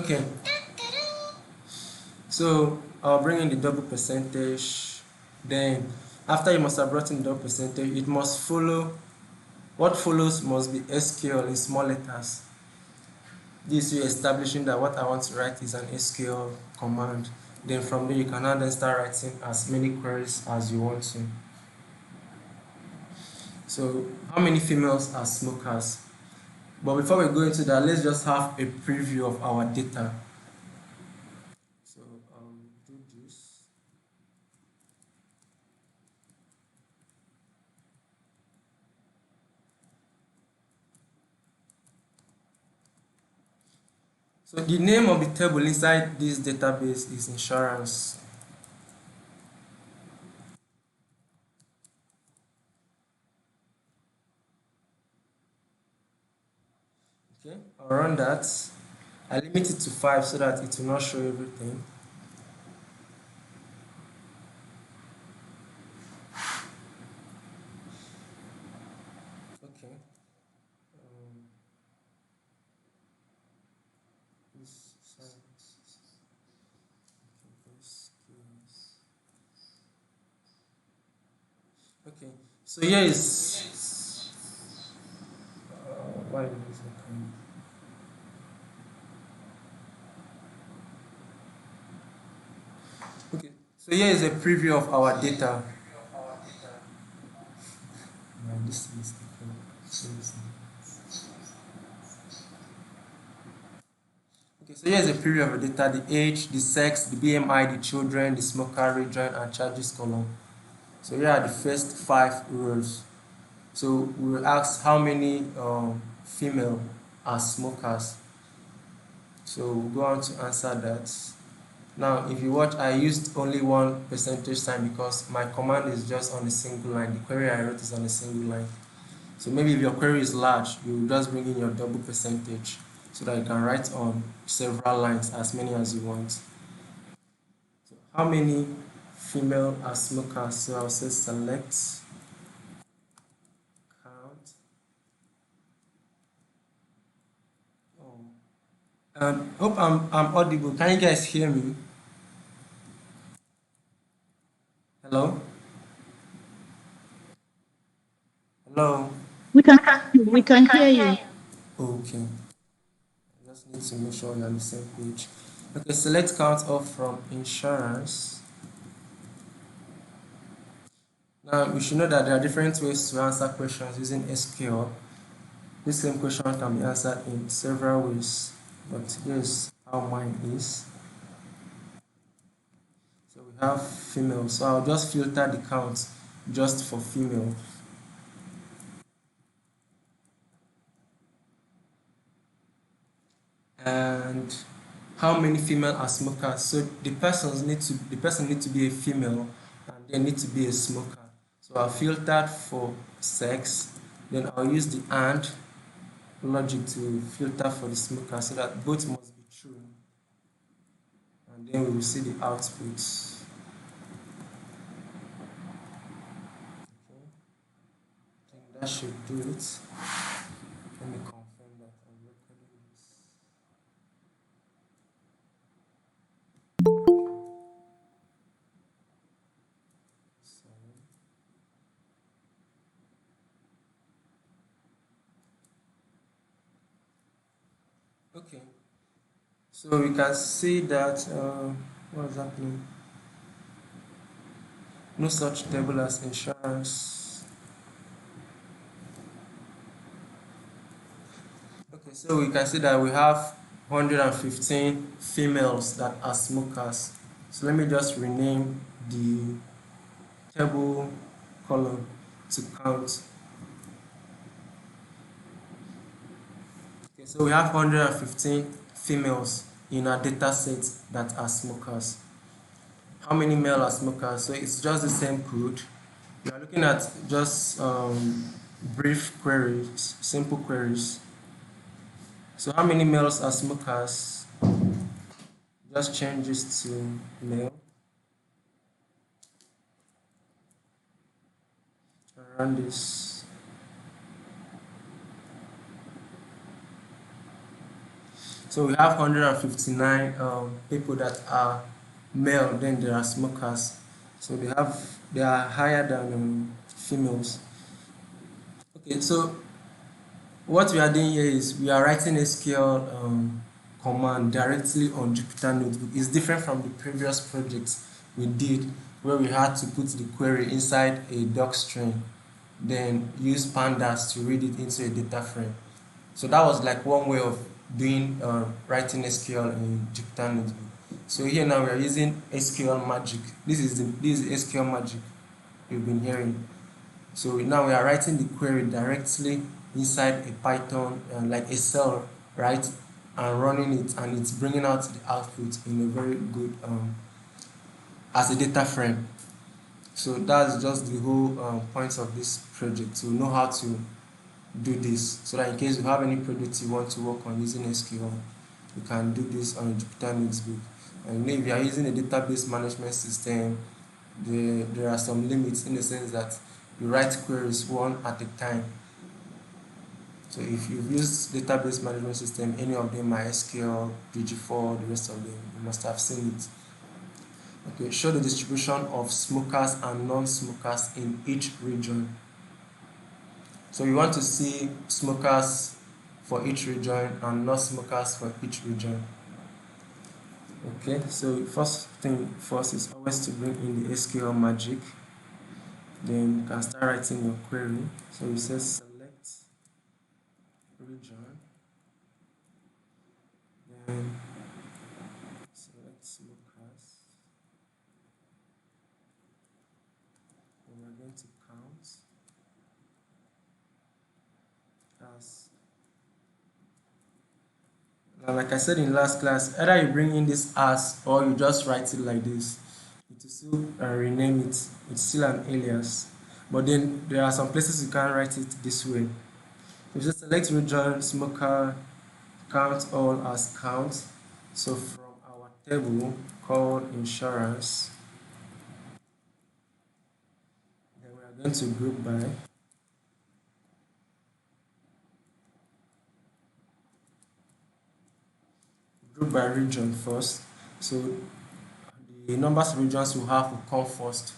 Okay, so I'll bring in the double percentage. Then after you must have brought in the double percentage, it must follow. What follows must be SQL in small letters. This way establishing that what I want to write is an SQL command. Then from there you can now then start writing as many queries as you want to. So how many females are smokers? But before we go into that, let's just have a preview of our data. So do this. So the name of the table inside this database is insurance. Okay, I'll run that. I limit it to 5 so that it will not show everything. Okay. This science. Okay, so here is why is this not coming? Okay, so here is a preview of our data. This is okay, so here is a preview of the data, the age, the sex, the BMI, the children, the smoker region, and charges column. So here are the first 5 rows. So we will ask how many female are smokers. So we'll go on to answer that. Now, if you watch, I used only one percentage sign because my command is just on a single line. The query I wrote is on a single line. So maybe if your query is large, you will just bring in your double percentage so that you can write on several lines, as many as you want. So how many female are smokers? So I'll say select count. Hope I'm audible. Can you guys hear me? Hello? Hello? We can hear you. Okay. I just need to make sure we're on the same page. Okay, select count off from insurance. Now, you should know that there are different ways to answer questions using SQL. This same question can be answered in several ways, but here's how mine is. So we have female, so I'll just filter the count just for female. And how many female are smokers? So the person needs to be a female and they need to be a smoker. So I'll filter for sex, then I'll use the AND logic to filter for the smoker so that both must be true. And then we will see the output. Okay. I think that should do it. Let me confirm that I'm recording this. Sorry. Okay. So we can see that what is happening? No such table as insurance. Okay, so we can see that we have 115 females that are smokers. So let me just rename the table column to count. Okay, so we have 115 females in our data set that are smokers. How many male are smokers? So it's just the same code. We are looking at just brief queries, simple queries. So how many males are smokers? Just change this to male. Run this. So we have 159 people that are male, then there are smokers. So they are higher than females. Okay, so what we are doing here is we are writing SQL command directly on Jupyter Notebook. It's different from the previous projects we did where we had to put the query inside a doc string, then use Pandas to read it into a data frame. So that was like one way of doing writing SQL in Jupyter Notebook. So here now we are using SQL Magic. This is SQL Magic you've been hearing. So now we are writing the query directly inside a Python, like a cell, right? And running it, and it's bringing out the output in a very good, as a data frame. So that's just the whole point of this project, to know how to do this, so that in case you have any project you want to work on using SQL, you can do this on a Jupyter Notebook. And if you are using a database management system, there are some limits, in the sense that you write queries one at a time. So if you've used database management system, any of them, MySQL, BG4, the rest of them, you must have seen it. Okay, show the distribution of smokers and non-smokers in each region. So you want to see smokers for each region and non-smokers for each region. Okay, so first thing first is always to bring in the SQL Magic. Then you can start writing your query. So you say select region, then select smokers, and we're going to count as. Now, like I said in last class, either you bring in this as or you just write it like this. It will still rename it. It's still an alias. But then there are some places you can't write it this way. So just select region, smoker, count all as count. So from our table called insurance, then we are going to group by. Group by region first. So the numbers of regions we have will come first.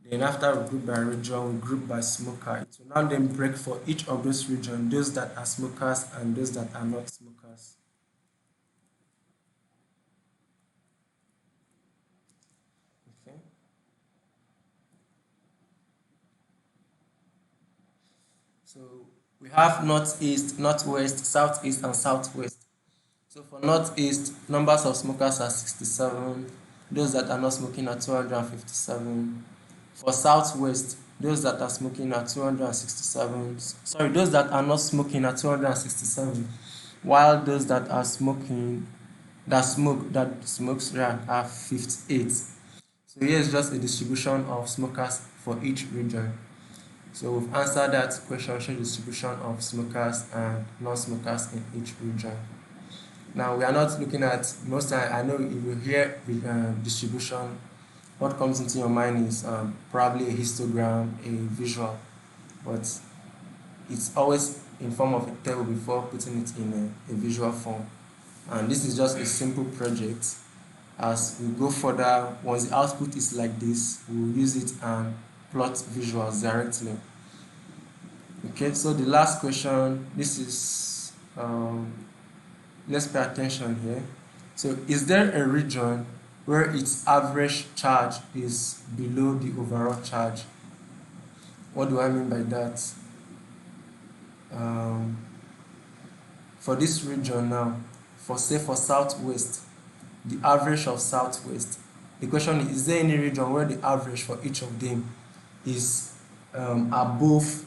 Then after we group by region, we group by smoker. It will now then break for each of those regions, those that are smokers and those that are not smokers. Okay. So we have northeast, northwest, southeast, and southwest. So for northeast, numbers of smokers are 67. Those that are not smoking are 257. For southwest, those that are smoking are 267. Sorry, those that are not smoking are 267, while those that are smoking, that smokes are 58. So here is just a distribution of smokers for each region. So we've answered that question, show distribution of smokers and non-smokers in each region. Now we are not looking at, most time I know if you hear distribution, what comes into your mind is probably a histogram, a visual, but it's always in form of a table before putting it in a visual form. And this is just a simple project. As we go further, once the output is like this, we'll use it and plot visuals directly. Okay, so the last question, this is, let's pay attention here. So is there a region where its average charge is below the overall charge? What do I mean by that? For this region now, for southwest, the average of southwest, the question is there any region where the average for each of them is above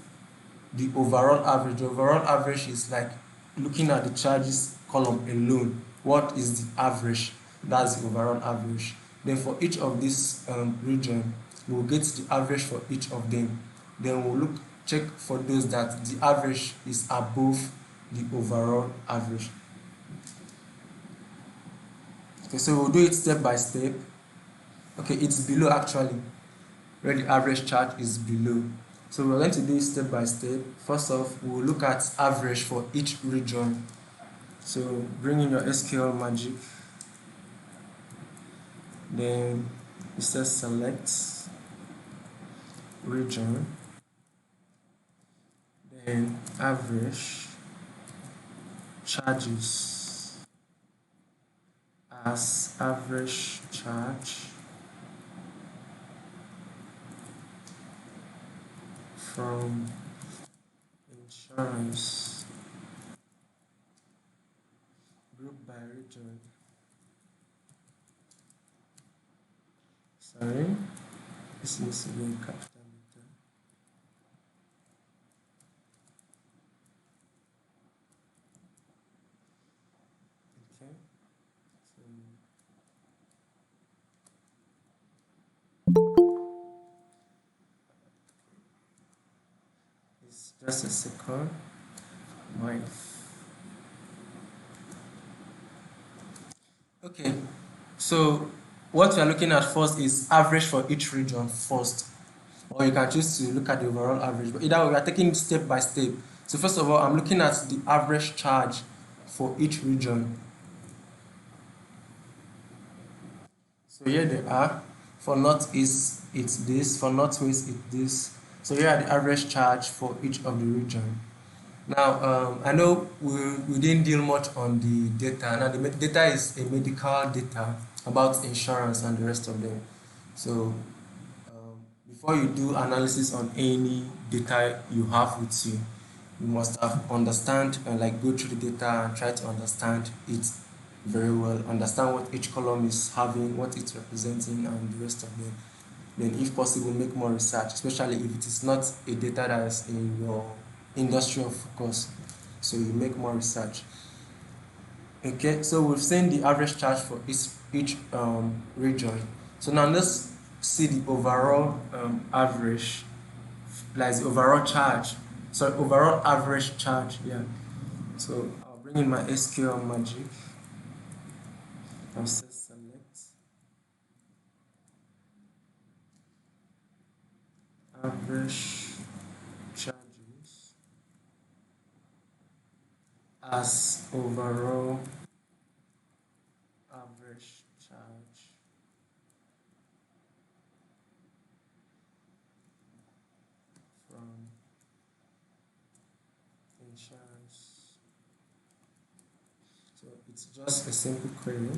the overall average? The overall average is like looking at the charges column alone. What is the average? That's the overall average. Then for each of this region, we'll get the average for each of them. Then we'll check for those that the average is above the overall average. Okay, so we'll do it step by step. Okay, it's below actually, where the average charge is below. So we're going to do it step by step. First off, we'll look at average for each region. So bring in your SQL magic, then it says select region, then average charges as average charge from insurance, group by region. Sorry, this needs to be in capital letter. Okay, so it's just a second. My Okay, so what we are looking at first is average for each region first, or you can choose to look at the overall average. But either way, we are taking it step by step. So first of all, I'm looking at the average charge for each region. So here they are. For northeast, it's this. For northwest, it's this. So here are the average charge for each of the region. Now, I know we didn't deal much on the data. Now, the data is a medical data about insurance and the rest of them. So, before you do analysis on any data you have with you, you must have understand and like go through the data and try to understand it very well. Understand what each column is having, what it's representing, and the rest of them. Then, if possible, make more research, especially if it is not a data that is in your industry of focus. So you make more research. Okay, so we've seen the average charge for each region. So now let's see the overall average, like the overall charge. So overall average charge, yeah. So I'll bring in my SQL magic. I'll say select average charges as overall average charge from insurance. So it's just a simple query.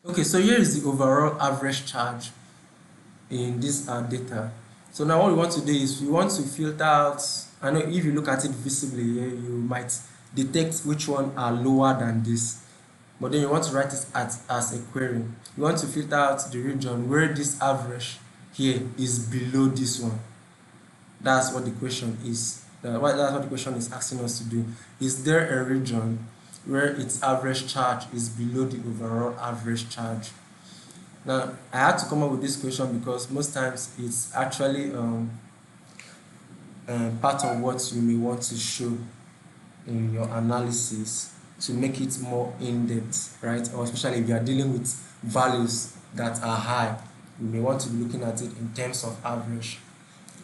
Okay, so here is the overall average charge in this data. So now what we want to do is we want to filter out, I know if you look at it visibly here, you might detect which one are lower than this. But then you want to write it as a query. You want to filter out the region where this average here is below this one. That's what the question is. That's what the question is asking us to do. Is there a region where its average charge is below the overall average charge? Now, I had to come up with this question because most times it's actually part of what you may want to show in your analysis to make it more in-depth, right? Or especially if you are dealing with values that are high, you may want to be looking at it in terms of average.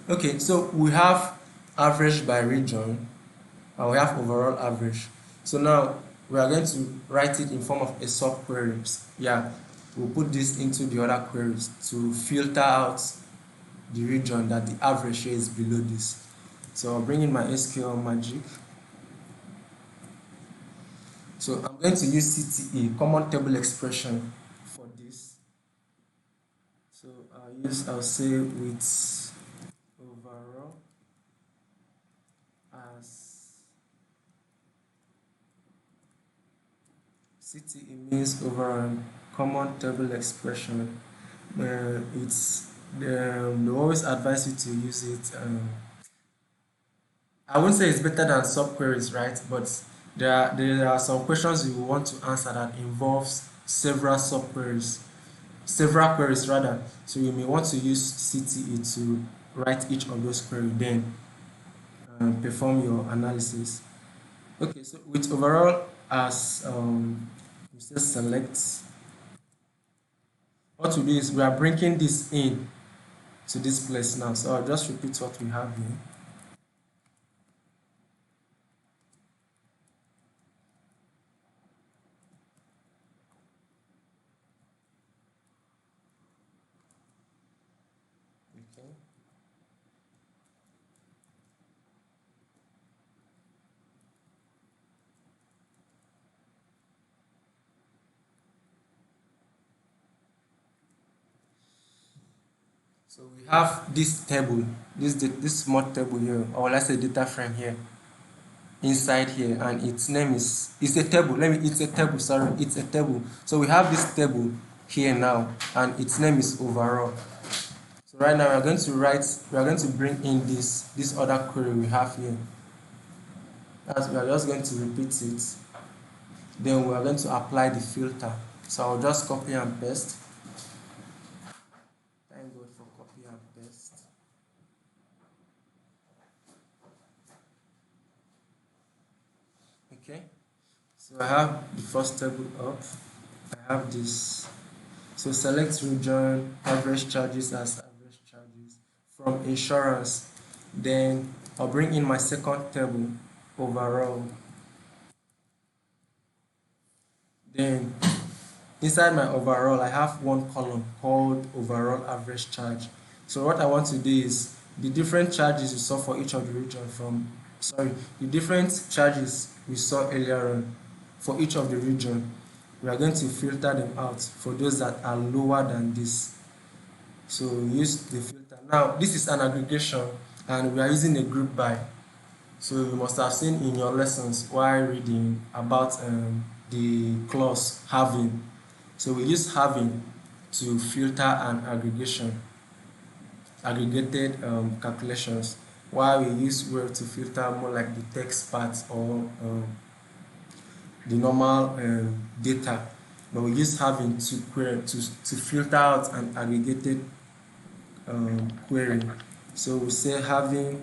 Okay, so we have average by region, and we have overall average. So now we are going to write it in form of a sub-query. Yeah, we'll put this into the other queries to filter out the region that the average here is below this. So I'll bring in my SQL magic. So I'm going to use CTE, common table expression, for this. So I'll say with overall as CTE means overall common table expression. They always advise you to use it. I wouldn't say it's better than subqueries, right? But there are some questions you want to answer that involves several subqueries, several queries rather. So you may want to use CTE to write each of those queries, then perform your analysis. Okay, so with overall as we say select. What we do is we are bringing this in to this place now. So I'll just repeat what we have here. Okay. So we have this table, this small table here, or let's say data frame here, inside here, and its name is it's a table. It's a table. Sorry, it's a table. So we have this table here now, and its name is overall. So right now we are going to bring in this other query we have here. As we are just going to repeat it. Then we are going to apply the filter. So I'll just copy and paste. Thank God for copy and paste. Okay. So I have the first table up. I have this. So select region, average charges as average charges from insurance. Then I'll bring in my second table, overall. Then inside my overall, I have one column called overall average charge. So what I want to do is the different charges we saw for each of the region the different charges we saw earlier on for each of the region, we are going to filter them out for those that are lower than this. So we use the filter. Now this is an aggregation and we are using a group by. So you must have seen in your lessons while reading about the clause having. So we use having to filter an aggregated calculations, while we use where to filter more like the text part or the normal data. But we use having to query to filter out an aggregated query. So we say having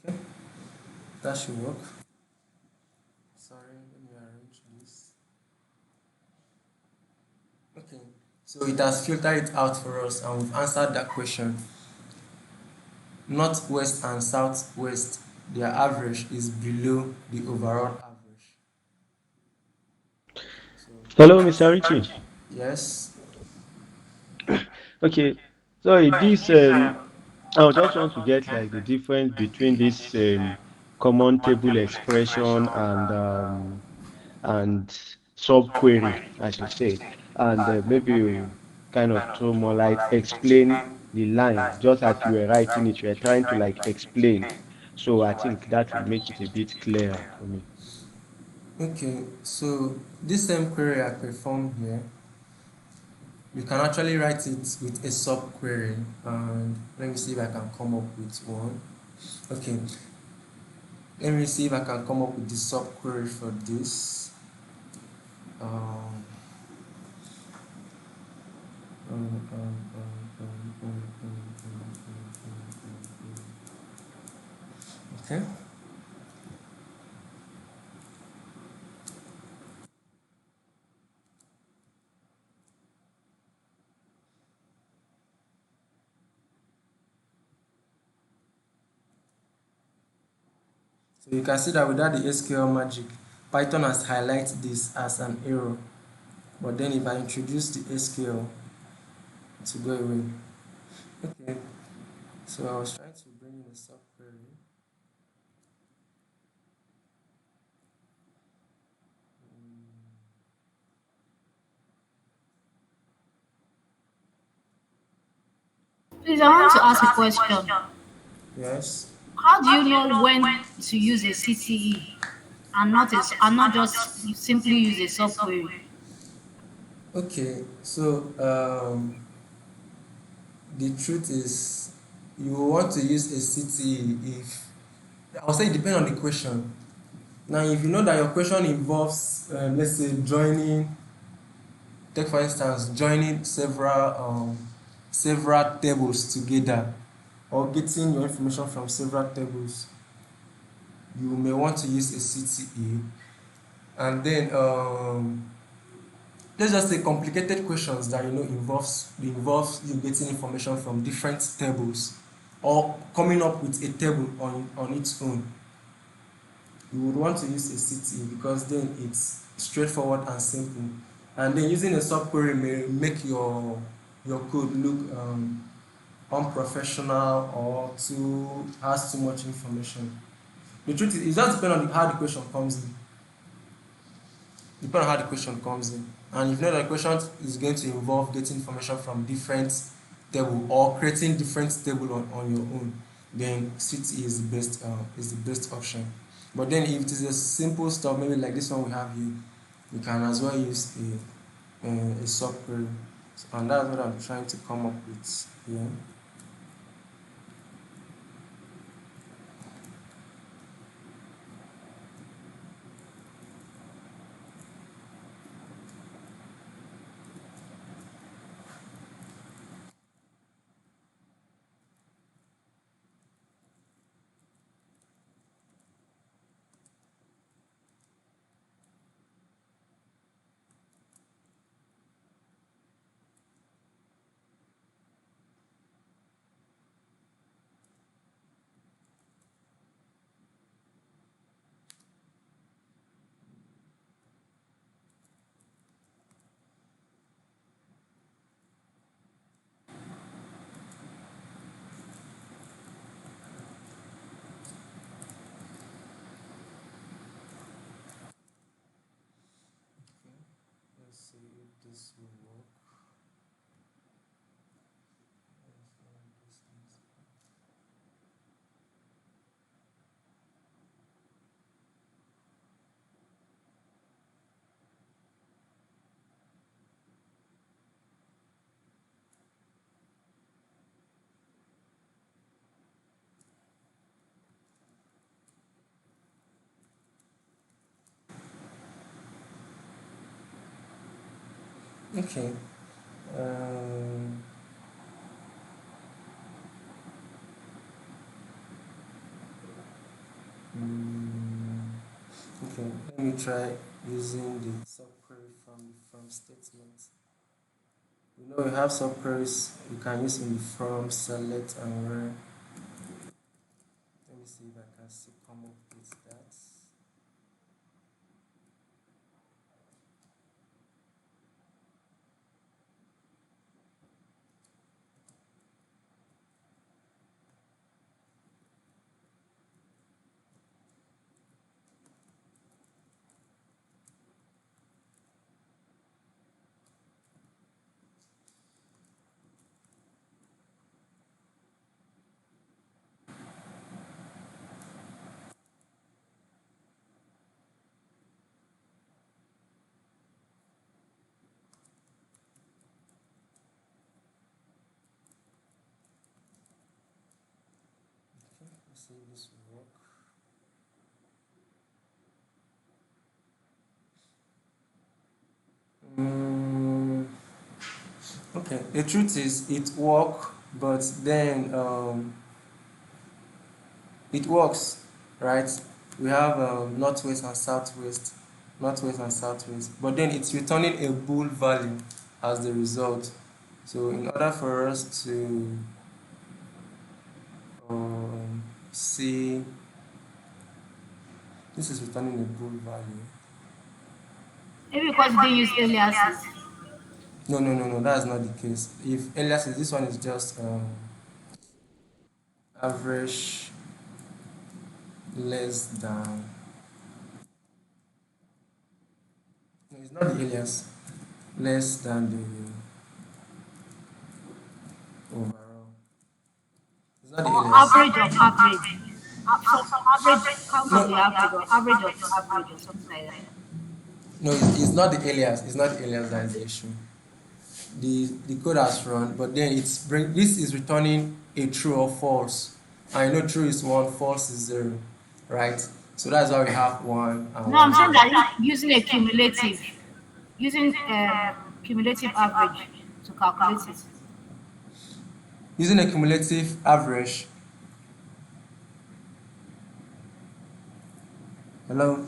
okay, that should work. Sorry, let me arrange this. Okay, so it has filtered it out for us and we've answered that question. Northwest and southwest, their average is below the overall average. So Hello, Mr. Richie. yes. Okay, sorry, this I just want to get like the difference between this common table expression and subquery, as you said, and maybe you kind of throw more light, explain the line just as you were writing it. You were trying to like explain, so I think that will make it a bit clearer for me. Okay, so this same query I performed here, you can actually write it with a subquery. And let me see if I can come up with one. Okay, let me see if I can come up with the subquery for this. Um, um, um, okay. So you can see that without the SQL magic, Python has highlighted this as an error. But then if I introduce the SQL, to go away. Okay, so I was trying to bring in a subquery. Please, I want to ask a question. Yes. How do you know when to use a CTE and not just simply use a subquery? Okay, so The truth is, you want to use a CTE if, I'll say it depends on the question. Now, if you know that your question involves, let's say, take for instance, joining several tables together, or getting your information from several tables, you may want to use a CTE. And then let's just say complicated questions that involves you getting information from different tables, or coming up with a table on its own. You would want to use a CTE because then it's straightforward and simple. And then using a subquery may make your code look unprofessional or has too much information. The truth is, it just depends on how the question comes in. Depend on how the question comes in. And if you know that the question is going to involve getting information from different table, or creating different table on your own, then CTE is the best option. But then if it is a simple stuff, maybe like this one we have here, you can as well use a subquery. And that's what I'm trying to come up with here. Let's see if this will work. Okay. Um, okay. Let me try using the subquery from the from statement. You know, we have subqueries you can use in the from, select, and where. Let me see if I can still come up with that. Okay, let's see if this will work. Mm, okay, the truth is it works, but then it works, right? We have northwest and southwest, but then it's returning a bool value as the result. So in order for us to see, this is returning a bool value. Maybe because you didn't use aliases. No, that's not the case. If aliases, this one is just average less than. No, it's not the alias. Less than the overall. It's not the Or alias. average of average. So average count of the No, average or average of the average or something like that. no, it's not the alias. It's not the alias that is the issue. the code has run, but then this is returning a true or false. And you know true is 1, false is 0, right? So that's why we have 1 and No, I'm 1 saying here. that using a cumulative, using cumulative average to calculate it. Using a cumulative average. Hello?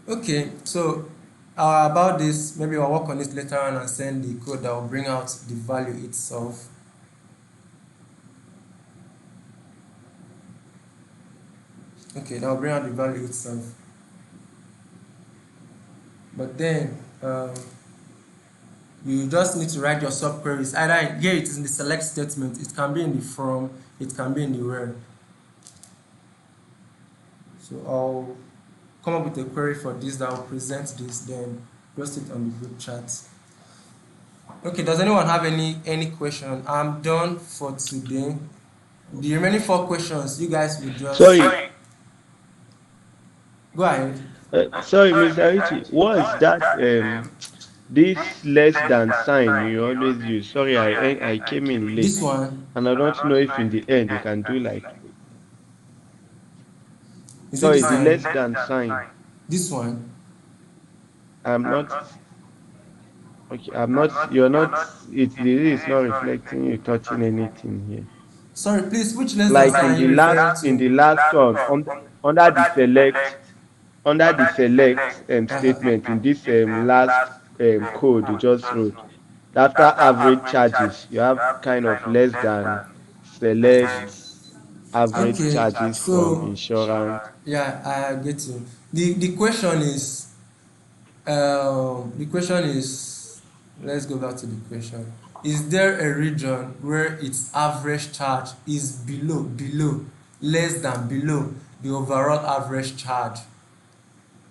Okay, so about this, maybe I'll work on this later on and send the code that will bring out the value itself. Okay, that will bring out the value itself. But then you just need to write your subqueries. Either here it is in the select statement, it can be in the from, it can be in the where. So I'll come up with a query for this that will present this, then post it on the group chat. Okay, does anyone have any question? I'm done for today. The remaining 4 questions, you guys will just Sorry, go ahead. sorry, Mr. Richie, what's that? This less than sign you always use. Sorry, I came in This late, one, and I don't know if in the end you can do like, is it sorry, this the one? less than sign. This one. I'm not okay. I'm not. You're not. It's the is not reflecting you touching anything here. Sorry, please, which less than Like sign are you referring in to? the last one under the select statement in this last code you just wrote. After average charges, you have kind of less than select average Okay, charges from so insurance. yeah, I get you. The question is, let's go back to the question. Is there a region where its average charge is below, less than below the overall average charge?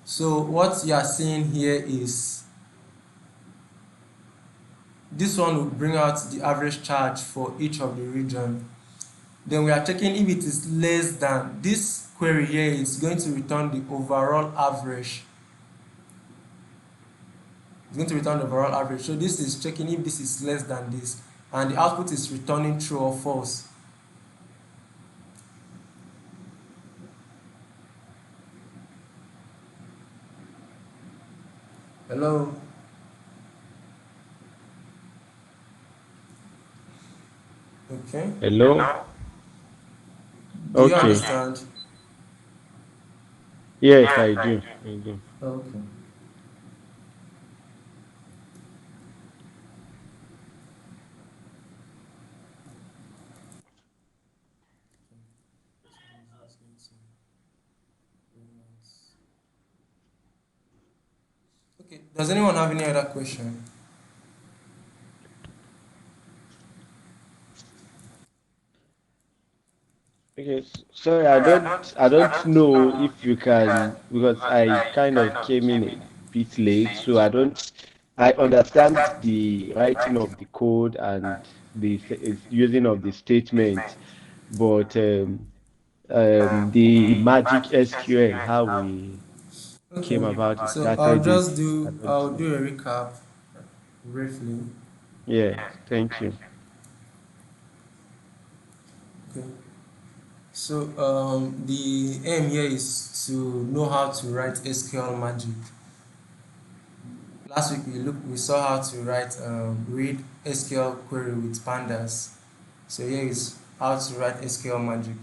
So what you are seeing here is this one will bring out the average charge for each of the region. Then we are checking if it is less than, this query here is going to return the overall average. It's going to return the overall average. So this is checking if this is less than this, and the output is returning true or false. Hello? Okay. Hello? Do you Okay. understand? Yes, I do. I do. Okay. Okay. Does anyone have any other question? Okay, sorry, I don't know if you can, because I kind of came in a bit late, so I understand the writing of the code and the using of the statement, but the magic SQL, how we Okay. came about it, So I'll started it, just I do don't I'll know. do a recap briefly. Yes, thank you. Okay. So the aim here is to know how to write SQL magic. Last week we saw how to read SQL query with pandas. So here is how to write SQL magic.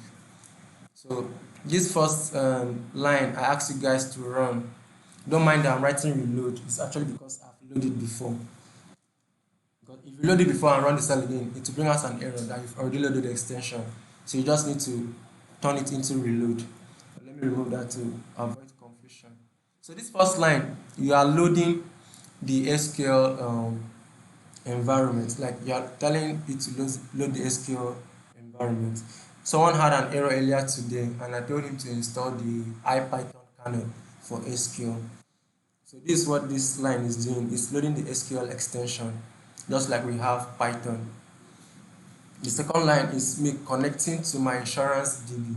So this first line I asked you guys to run. Don't mind that I'm writing reload. It's actually because I've loaded before. Because if you load it before and run the cell again, it will bring us an error that you've already loaded the extension. So you just need to turn it into reload. Let me remove that to avoid confusion. So this first line, you are loading the SQL environment. Like you are telling it to load the SQL environment. Someone had an error earlier today, and I told him to install the ipython kernel for SQL. So this is what this line is doing. It's loading the SQL extension, just like we have Python. The second line is me connecting to my insurance DB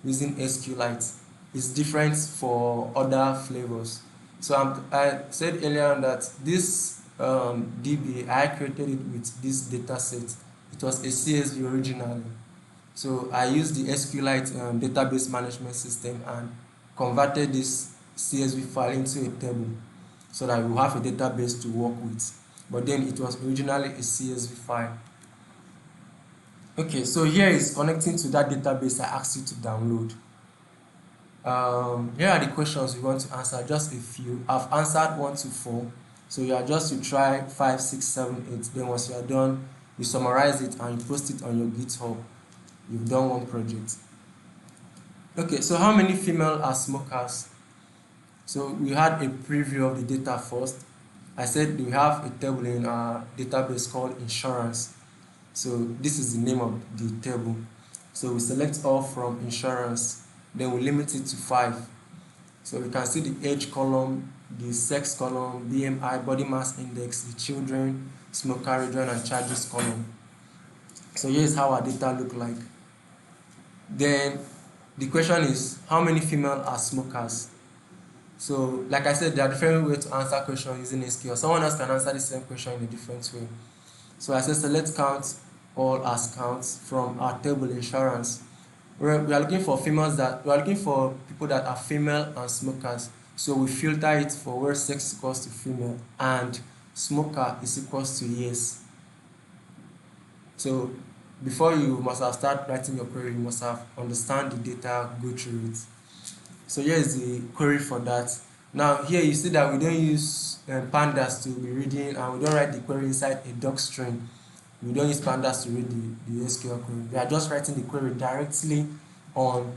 using SQLite. is different for other flavors. So I said earlier on that this DB, I created it with this data set. It was a CSV originally. So I used the SQLite database management system and converted this CSV file into a table so that we have a database to work with. But then it was originally a CSV file. Okay, so here is connecting to that database I asked you to download. Here are the questions we want to answer, just a few. I've answered 1 to 4, so you are just to try 5, 6, 7, 8. Then once you are done, you summarize it and you post it on your GitHub. You've done one project. Okay, so how many female are smokers? So we had a preview of the data first. I said we have a table in our database called insurance. So this is the name of the table. So we select all from insurance, then we limit it to 5. So we can see the age column, the sex column, BMI, body mass index, the children, smoker region, and charges column. So here's how our data look like. Then the question is, how many female are smokers? So like I said, there are different ways to answer questions using SQL. Someone else can answer the same question in a different way. So I said select count all as counts from our table insurance. We are looking for females that we are looking for people that are female and smokers. So we filter it for where sex equals to female and smoker is equals to yes. So before you must have started writing your query, you must have understand the data, go through it. So here is the query for that. Now here you see that we don't use pandas to be reading, and we don't write the query inside a doc string. We don't use pandas to read the SQL query. We are just writing the query directly on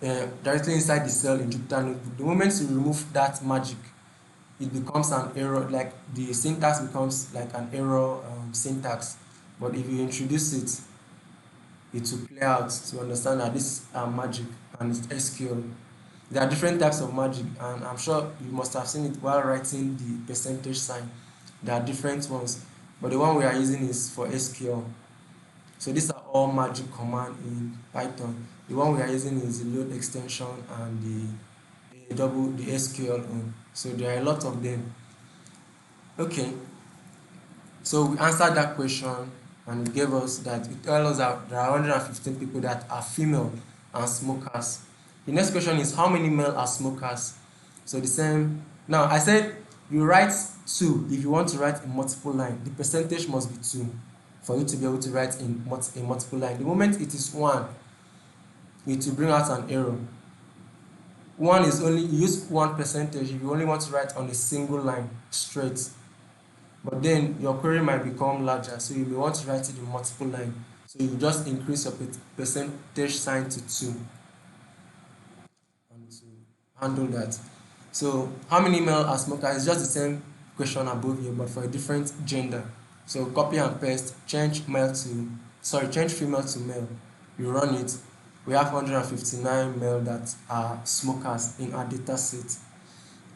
directly inside the cell in Jupyter Notebook. The moment you remove that magic, it becomes an error, like the syntax becomes like an error syntax. But if you introduce it, it will play out to understand that this is magic and it's SQL. There are different types of magic, and I'm sure you must have seen it while writing the percentage sign. There are different ones, but the one we are using is for SQL. So these are all magic command in Python. The one we are using is the load extension and the SQL on. So there are a lot of them. Okay, so we answered that question, and it gave us that it tells us that there are 115 people that are female and smokers. The next question is how many male are smokers? So the same. Now I said you write 2 if you want to write a multiple line. The percentage must be 2 for you to be able to write in a multiple line. The moment it is 1, it will bring out an error. 1 is only, you use 1 percentage if you only want to write on a single line straight. But then your query might become larger, so you may want to write it in multiple line. So you just increase your percentage sign to 2 and to handle that. So how many male are smokers? It's just the same question above here, but for a different gender. So copy and paste, change female to male. You run it. We have 159 male that are smokers in our data set.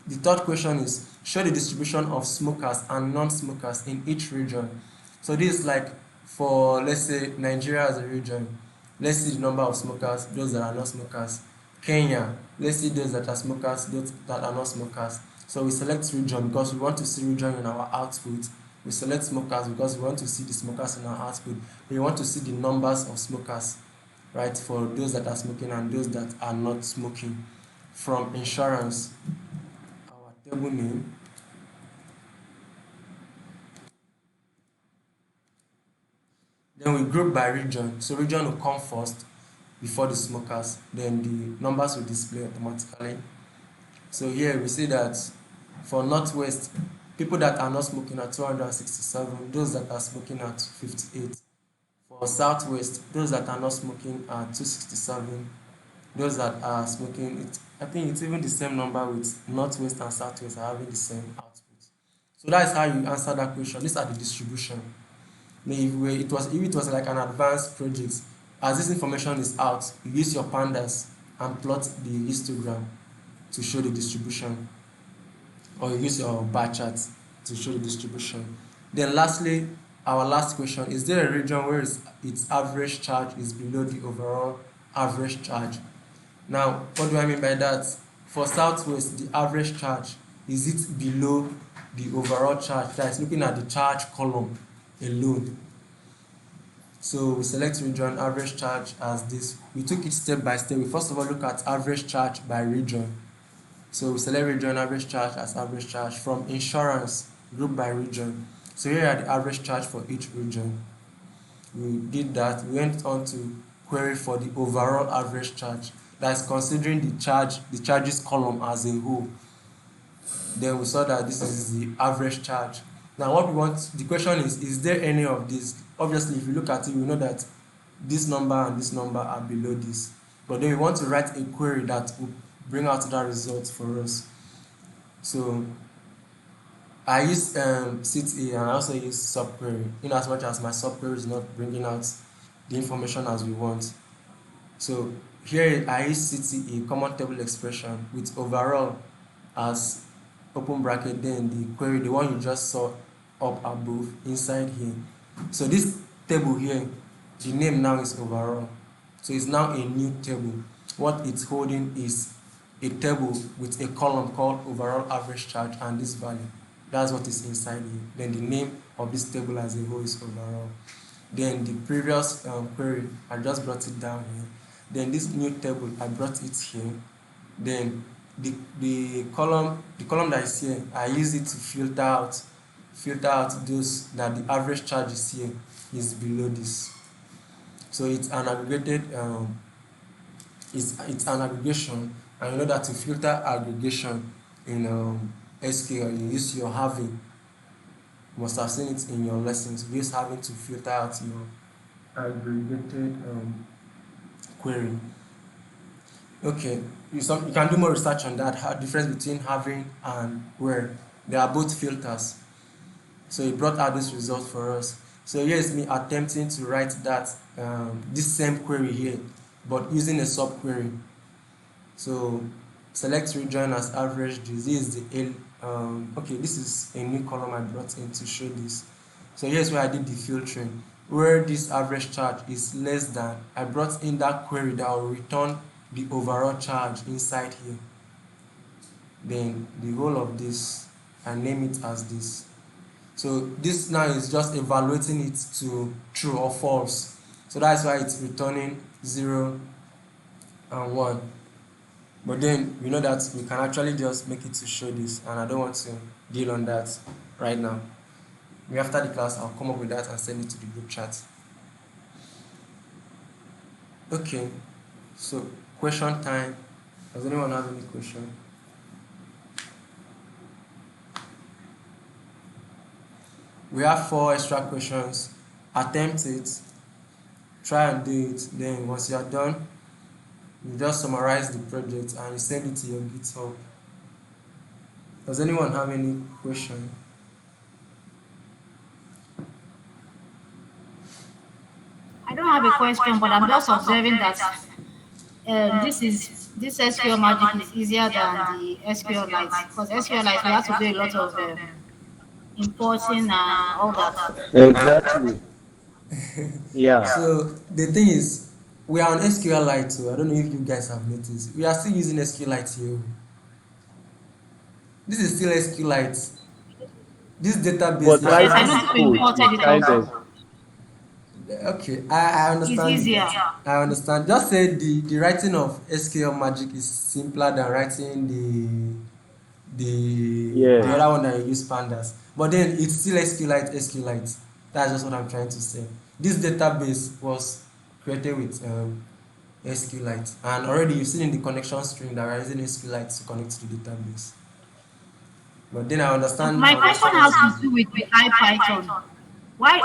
The third question is show the distribution of smokers and non-smokers in each region. So this is like for, let's say, Nigeria as a region. Let's see the number of smokers, those that are not smokers. Kenya, let's see those that are smokers, those that are not smokers. So we select region because we want to see region in our output. We select smokers because we want to see the smokers in our output. We want to see the numbers of smokers, right, for those that are smoking and those that are not smoking. From insurance, our table name, then we group by region. So region will come first before the smokers, then the numbers will display automatically. So here we see that for Northwest, people that are not smoking are 267, those that are smoking are 58. For Southwest, those that are not smoking are 267, those that are smoking, I think it's even the same number with Northwest and Southwest are having the same output. So that is how you answer that question. These are the distribution. If it was like an advanced project, as this information is out, you use your pandas and plot the histogram to show the distribution, or you use your bar chart to show the distribution. Then lastly, our last question, is there a region where its average charge is below the overall average charge? Now, what do I mean by that? For Southwest, the average charge, is it below the overall charge? That is looking at the charge column alone. So we select region average charge as this. We took it step by step. We first of all look at average charge by region. So we select region average charge as average charge from insurance group by region. So here are the average charge for each region. We did that. We went on to query for the overall average charge. That is considering the charges column as a whole. Then we saw that this is the average charge. Now what we want, the question is there any of this? Obviously, if you look at it, we know that this number and this number are below this. But then we want to write a query that will bring out that result for us. So I use CTA and I also use subquery, in as much as my subquery is not bringing out the information as we want. So here I use CTA, common table expression, with overall as open bracket, then the query, the one you just saw up above inside here. So this table here, the name now is overall. So it's now a new table. What it's holding is a table with a column called overall average charge and this value. That's what is inside here. Then the name of this table as a whole is overall. Then the previous query, I just brought it down here. Then this new table, I brought it here. Then the column that is here, I use it to filter out those that the average charge is here is below this. So it's an aggregated it's an aggregation, and you know that to filter aggregation in SQL you use your having. You must have seen it in your lessons. You use having to filter out your aggregated query. Okay, you can do more research on that, how difference between having and where. They are both filters. So it brought out this result for us. So here is me attempting to write that this same query here, but using a subquery. So select region as average. This is the okay, this is a new column I brought in to show this. So here's where I did the filtering. Where this average charge is less than, I brought in that query that will return the overall charge inside here. Then the whole of this, I name it as this. So this now is just evaluating it to true or false. So that's why it's returning 0 and 1. But then we know that we can actually just make it to show this, and I don't want to deal on that right now. Maybe after the class I'll come up with that and send it to the group chat. Okay, so question time. Does anyone have any question? We have 4 extra questions. Attempt it, try and do it. Then once you are done, you just summarize the project and you send it to your GitHub. Does anyone have any question? I don't have a question, but I'm just observing that this SQL Magic is easier than the SQLite, because SQLite we have to do a lot of importing and all that. Exactly. Yeah. So the thing is, we are on SQLite, so I don't know if you guys have noticed. We are still using SQLite here. This is still SQLite. This database. But is- writing I know people code imported is it kind also. of Okay, I understand. It's easier. I understand. Just say the writing of SQL Magic is simpler than writing the other one that you use Pandas. But then it's still SQLite. That's just what I'm trying to say. This database was created with SQLite, and already you've seen in the connection string that we're using SQLite to connect to the database. But then I understand. My question has to do with the IPython. Why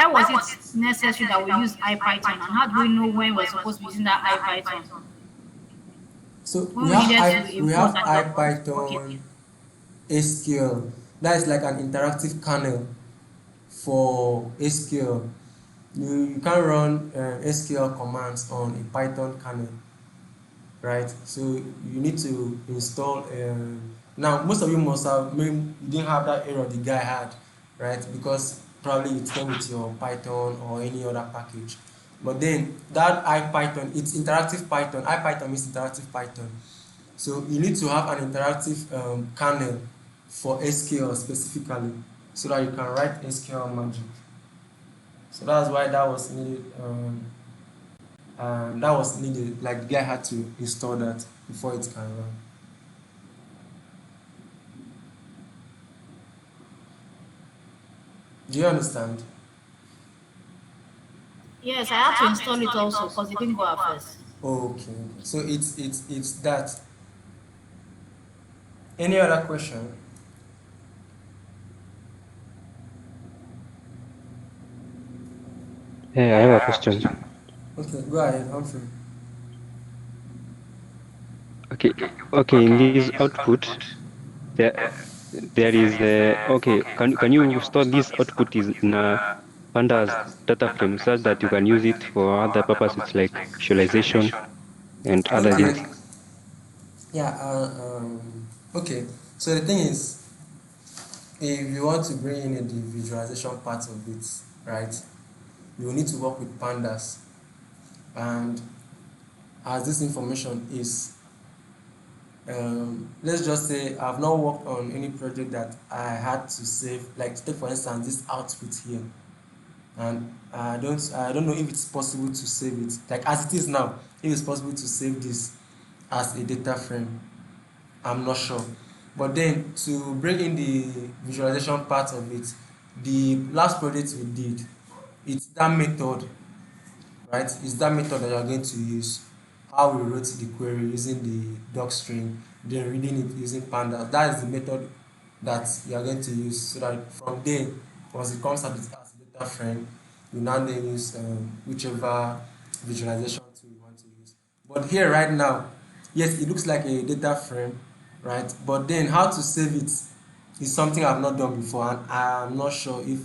was it necessary that we use IPython, and how do we know when we're supposed to be using that IPython? So When we we have needed to we have import and IPython SQL. That is like an interactive kernel for SQL. You can run SQL commands on a Python kernel, right? So you need to install. Now most of you must have, maybe you didn't have that error the guy had, right? Because probably it came with your Python or any other package. But then that IPython, it's interactive Python. IPython means interactive Python. So you need to have an interactive kernel for SQL specifically, so that you can write SQL magic. So that's why that was needed. That was needed. Like the guy had to install that before it can run. Do you understand? Yes, I had to install it also because it didn't go at first. Okay. So it's that. Any other question? Yeah, I have a question. Okay, go ahead, Humphrey. Okay. In this output, there is okay. Can you store this output is in a pandas data frame such that you can use it for other purposes like visualization and other Okay. things? Yeah. Okay. So the thing is, if you want to bring in the visualization part of it, right, you will need to work with pandas. And as this information is, let's just say I've not worked on any project that I had to save, like take for instance this output here, and I don't know if it's possible to save it, like as it is now, if it's possible to save this as a data frame. I'm not sure. But then to bring in the visualization part of it, the last project we did, it's that method, right? It's that method that you're going to use. How we wrote the query using the doc string, then reading it using pandas. That is the method that you are going to use, so that from there, once it comes as a data frame, you now then use whichever visualization tool you want to use. But here right now, yes, it looks like a data frame, right? But then how to save it is something I've not done before, and I'm not sure if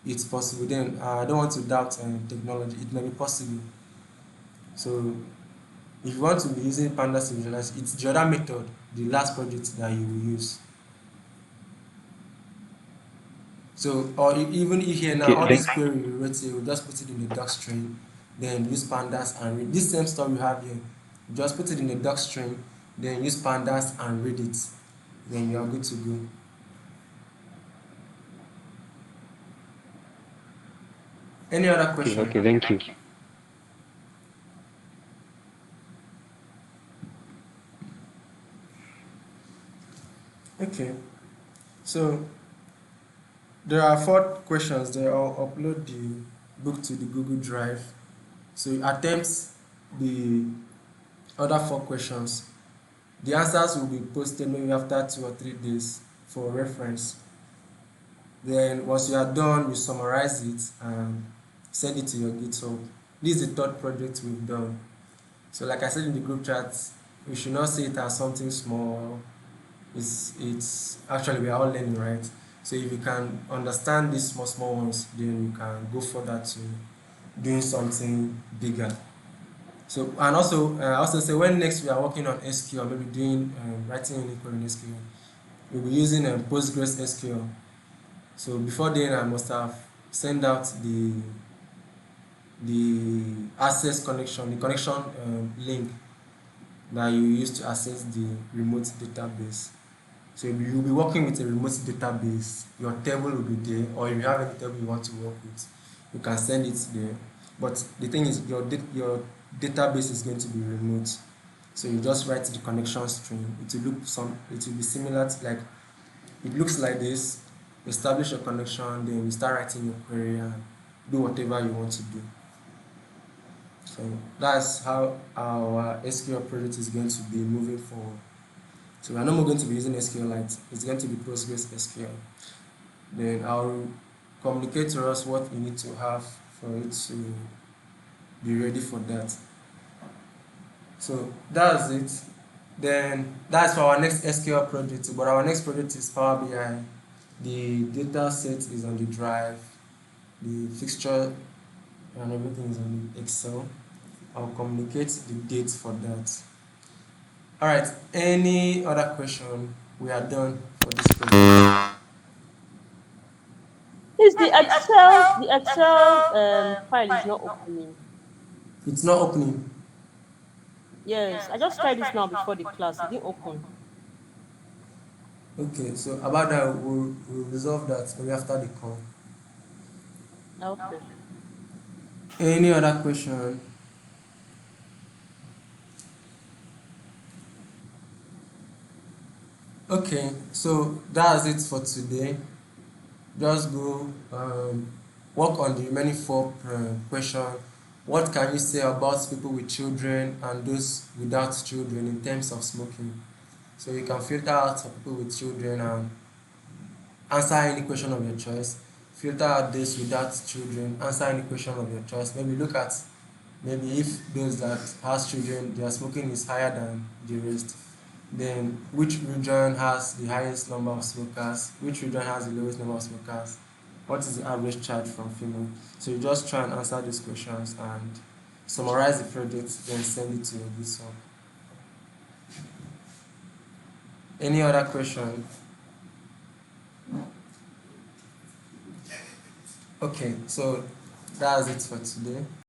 it's possible. Then I don't want to doubt technology. It may be possible. So if you want to be using pandas to visualize, it's the other method, the last project that you will use. So, or even if here now, Okay, all this query you wrote, you will just put it in the doc string, then use pandas and read. This same stuff you have here, you just put it in the doc string, then use pandas and read it. Then you are good to go. Any other question? okay, thank you. Okay. So there are 4 questions there. I'll upload the book to the Google Drive. So you attempt the other 4 questions. The answers will be posted maybe after 2 or 3 days for reference. Then once you are done, you summarize it and send it to your GitHub. This is the 3rd project we've done. So like I said in the group chat, we should not see it as something small. It's actually, we are all learning, right? So if you can understand these small ones, then you can go further to doing something bigger. So, and also say when next we are working on SQL, maybe doing writing any code in SQL, we'll be using Postgres SQL. So before then, I must have sent out the access connection, the connection link that you use to access the remote database. So you'll be working with a remote database. Your table will be there, or if you have any table you want to work with, you can send it there. But the thing is, your database is going to be remote. So you just write the connection string. It will be similar to, like, it looks like this. You establish your connection, then you start writing your query and do whatever you want to do. So that's how our SQL project is going to be moving forward. So we're no more going to be using SQLite. It's going to be Postgres SQL. Then I'll communicate to us what we need to have for it to be ready for that. So that's it. Then that's for our next SQL project. But our next project is Power BI. The data set is on the drive. The fixture and everything is on the Excel. I'll communicate the date for that. All right. Any other question? We are done for this project. Is the Excel file is not opening. It's not opening. Yes, I just tried this now before the class. It didn't open. Okay, so about that, we'll resolve that maybe after the call. Okay. Any other question? Okay, so that's it for today. Just go work on the remaining four questions. What can you say about people with children and those without children in terms of smoking? So you can filter out people with children and answer any question of your choice. Filter out those without children, answer any question of your choice. Maybe look at maybe if those that has children, their smoking is higher than the rest, then which region has the highest number of smokers, which region has the lowest number of smokers, what is the average charge from female. So you just try and answer these questions and summarize the project, then send it to your GitHub. Any other question? Okay, so that's it for today.